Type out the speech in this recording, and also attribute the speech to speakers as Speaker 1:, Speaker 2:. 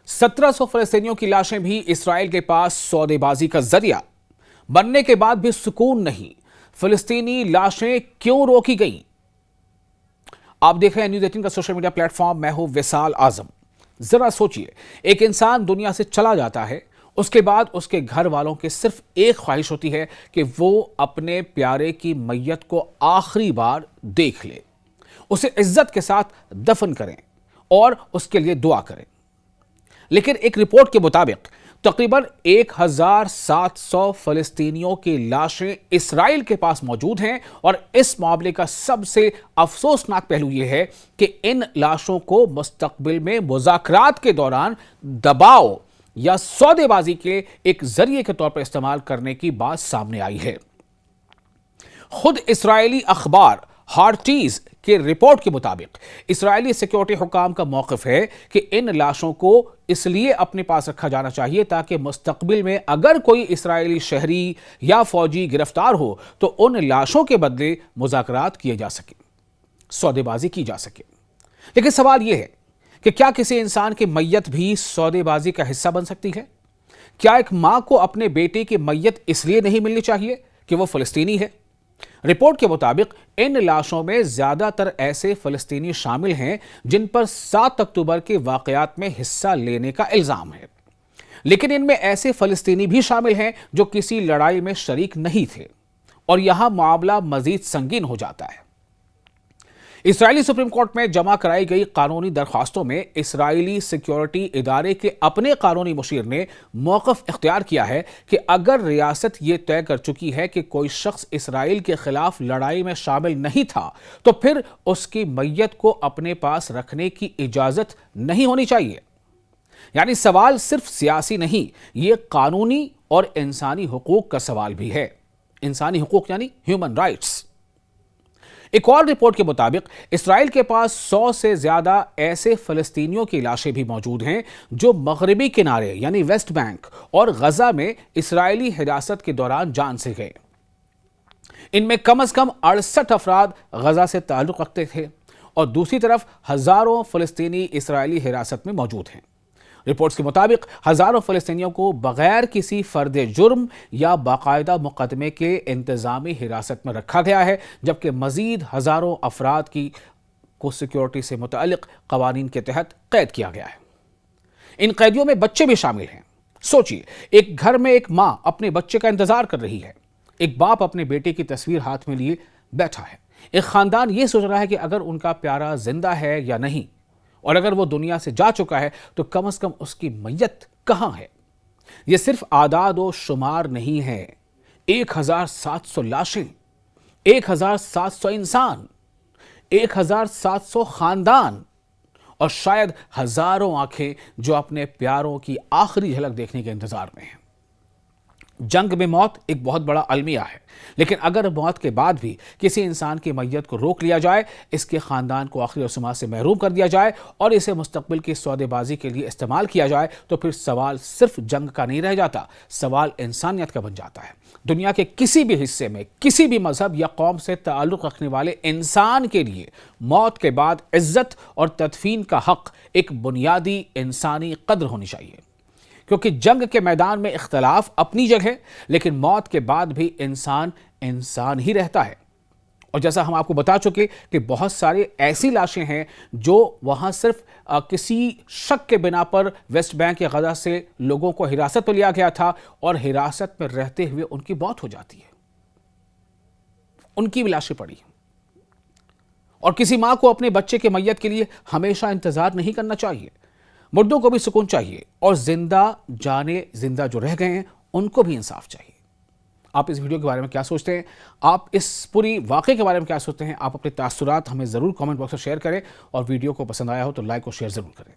Speaker 1: 1700 फलस्तीनियों की लाशें भी इसराइल के पास सौदेबाजी का जरिया। बनने के बाद भी सुकून नहीं। फलस्तीनी लाशें क्यों रोकी गईं? आप देख रहे हैं न्यूज़ 18 का सोशल मीडिया प्लेटफॉर्म। मैं हूं विशाल आजम। जरा सोचिए, एक इंसान दुनिया से चला जाता है, उसके बाद उसके घर वालों की सिर्फ एक ख्वाहिश होती है कि वो अपने प्यारे की मैयत को आखिरी बार देख ले, उसे इज्जत के साथ दफन करें और उसके लिए दुआ करें। लेकिन एक रिपोर्ट के मुताबिक तकरीबन 1700 फलस्तीनियों की लाशें इसराइल के पास मौजूद हैं और इस मामले का सबसे अफसोसनाक पहलू यह है कि इन लाशों को मुस्तकबिल में मुज़ाकरात के दौरान दबाव या सौदेबाजी के एक जरिए के तौर पर इस्तेमाल करने की बात सामने आई है। खुद इस्राएली अखबार हार्टीज के रिपोर्ट के मुताबिक इस्राएली सिक्योरिटी हुकाम का मौक़िफ़ है कि इन लाशों को इसलिए अपने पास रखा जाना चाहिए ताकि मुस्तकबिल में अगर कोई इस्राएली शहरी या फौजी गिरफ्तार हो तो उन लाशों के बदले मुज़ाकरात किए जा सके, सौदेबाजी की जा सके। लेकिन सवाल यह है कि क्या किसी इंसान की मैयत भी सौदेबाजी का हिस्सा बन सकती है? क्या एक मां को अपने बेटे की मैयत इसलिए नहीं मिलनी चाहिए कि वो फलस्तीनी है? रिपोर्ट के मुताबिक इन लाशों में ज्यादातर ऐसे फलस्तीनी शामिल हैं जिन पर 7 अक्टूबर के वाकयात में हिस्सा लेने का इल्जाम है। लेकिन इनमें ऐसे फलस्तीनी भी शामिल हैं जो किसी लड़ाई में शरीक नहीं थे और यहां मामला मजीद संगीन हो जाता है। इस्राएली सुप्रीम कोर्ट में जमा कराई गई कानूनी दरख्वास्तों में इस्राएली सिक्योरिटी इदारे के अपने कानूनी मुशीर ने मौक़िफ़ इख्तियार किया है कि अगर रियासत ये तय कर चुकी है कि कोई शख्स इस्राएल के खिलाफ लड़ाई में शामिल नहीं था तो फिर उसकी मैयत को अपने पास रखने की इजाज़त नहीं होनी चाहिए। यानी सवाल सिर्फ सियासी नहीं, ये कानूनी और इंसानी हुकूक का सवाल भी है। इंसानी हुकूक यानी ह्यूमन राइट्स। एक और रिपोर्ट के मुताबिक इसराइल के पास 100 से ज्यादा ऐसे फलस्तीनियों की लाशें भी मौजूद हैं जो मगरबी किनारे यानी वेस्ट बैंक और गजा में इसराइली हिरासत के दौरान जान से गए। इनमें कम से कम 68 अफराद गजा से ताल्लुक रखते थे और दूसरी तरफ हजारों फलस्तीनी इसराइली हिरासत में मौजूद हैं। रिपोर्ट्स के मुताबिक हजारों फलस्तीनियों को बगैर किसी फर्द जुर्म या बाकायदा मुकदमे के इंतजामी हिरासत में रखा गया है, जबकि मजीद हजारों अफराद को सिक्योरिटी से मुतअल्लिक कवानीन के तहत कैद किया गया है। इन कैदियों में बच्चे भी शामिल हैं। सोचिए, एक घर में एक मां अपने बच्चे का इंतजार कर रही है, एक बाप अपने बेटे की तस्वीर हाथ में लिए बैठा है, एक खानदान ये सोच रहा है कि अगर उनका प्यारा जिंदा है या नहीं, और अगर वो दुनिया से जा चुका है तो कम से कम उसकी मैयत कहां है। यह सिर्फ आदाद व शुमार नहीं है। 1700 लाशें, 1700 इंसान, 1700 खानदान और शायद हजारों आंखें जो अपने प्यारों की आखिरी झलक देखने के इंतजार में हैं। जंग में मौत एक बहुत बड़ा अलमिया है, लेकिन अगर मौत के बाद भी किसी इंसान की मैयत को रोक लिया जाए, इसके खानदान को आखिरी रस्मां से महरूम कर दिया जाए और इसे मुस्तकबिल की सौदेबाजी के लिए इस्तेमाल किया जाए तो फिर सवाल सिर्फ जंग का नहीं रह जाता, सवाल इंसानियत का बन जाता है। दुनिया के किसी भी हिस्से में किसी भी मजहब या कौम से ताल्लुक रखने वाले इंसान के लिए मौत के बाद इज्जत और तदफीन का हक एक बुनियादी इंसानी कद्र होनी चाहिए, क्योंकि जंग के मैदान में इख्तलाफ अपनी जगह, लेकिन मौत के बाद भी इंसान इंसान ही रहता है। और जैसा हम आपको बता चुके कि बहुत सारी ऐसी लाशें हैं जो वहां सिर्फ किसी शक के बिना पर वेस्ट बैंक या गजा से लोगों को हिरासत में लिया गया था और हिरासत में रहते हुए उनकी मौत हो जाती है, उनकी भी लाशें पड़ी। और किसी मां को अपने बच्चे के मैयत के लिए हमेशा इंतजार नहीं करना चाहिए। मुर्दों को भी सुकून चाहिए और जिंदा जो रह गए हैं उनको भी इंसाफ चाहिए। आप इस वीडियो के बारे में क्या सोचते हैं? आप इस पूरी वाक़े के बारे में क्या सोचते हैं? आप अपने तासुरात हमें ज़रूर कमेंट बॉक्स में शेयर करें और वीडियो को पसंद आया हो तो लाइक और शेयर ज़रूर करें।